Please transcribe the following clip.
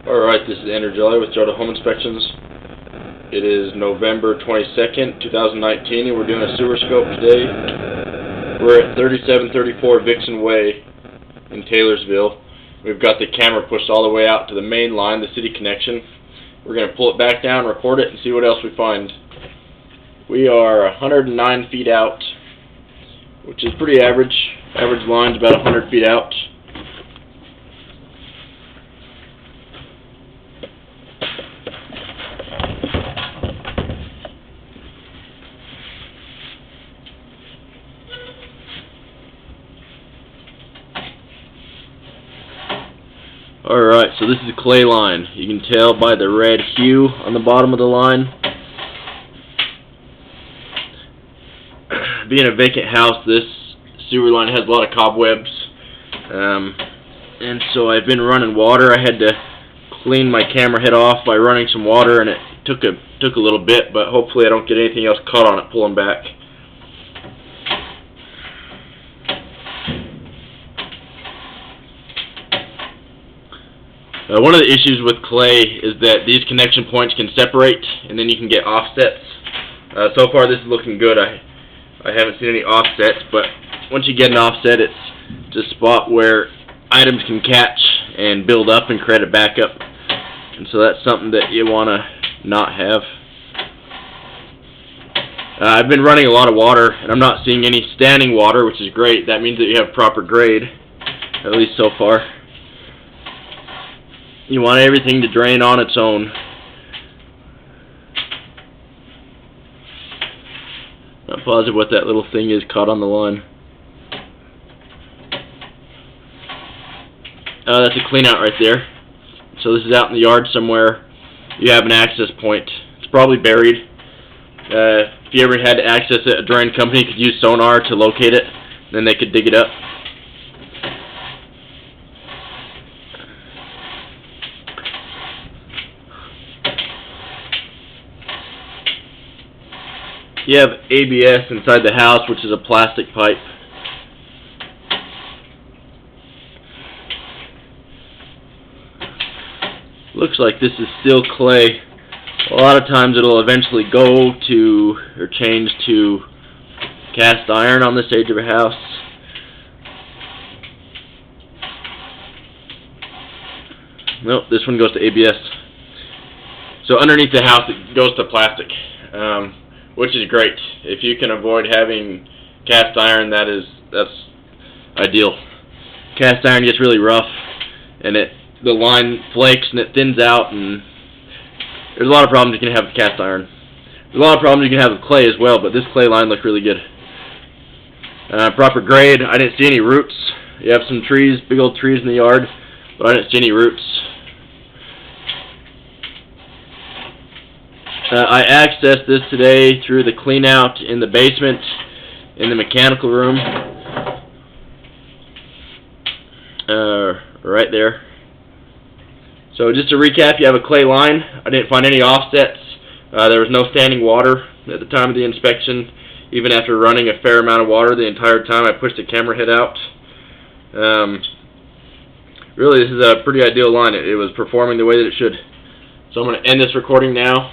Alright, this is Andrew Jelly with Jota Home Inspections. It is November 22nd, 2019, and we're doing a sewer scope today. We're at 3734 Vixen Way in Taylorsville. We've got the camera pushed all the way out to the main line, the city connection. We're going to pull it back down, record it, and see what else we find. We are 109 feet out, which is pretty average. Average line's about 100 feet out. Alright, so this is a clay line. You can tell by the red hue on the bottom of the line. Being a vacant house, this sewer line has a lot of cobwebs. And so I've been running water. I had to clean my camera head off by running some water, and it took a little bit, but hopefully I don't get anything else caught on it pulling back. One of the issues with clay is that these connection points can separate, and then you can get offsets. So far this is looking good. I haven't seen any offsets, but once you get an offset, it's just a spot where items can catch and build up and create a backup. And so that's something that you want to not have. I've been running a lot of water, and I'm not seeing any standing water, which is great. That means that you have proper grade, at least so far. You want everything to drain on its own. Not positive what that little thing is caught on the line. That's a clean out right there. So this is out in the yard somewhere. You have an access point. It's probably buried. If you ever had to access it, a drain company could use sonar to locate it. Then they could dig it up. You have ABS inside the house, which is a plastic pipe. Looks like this is still clay. A lot of times it'll eventually go to or change to cast iron on this age of a house. Nope, this one goes to ABS. So underneath the house it goes to plastic. Which is great. If you can avoid having cast iron, that's ideal. Cast iron gets really rough, and the line flakes and it thins out, and there's a lot of problems you can have with cast iron. There's a lot of problems you can have with clay as well, but this clay line looked really good. Proper grade. I didn't see any roots. You have some trees, big old trees in the yard, but I didn't see any roots. I accessed this today through the clean out in the basement in the mechanical room. Right there. So just to recap, you have a clay line. I didn't find any offsets. There was no standing water at the time of the inspection. Even after running a fair amount of water the entire time, I pushed the camera head out. Really, this is a pretty ideal line. It was performing the way that it should. So I'm going to end this recording now.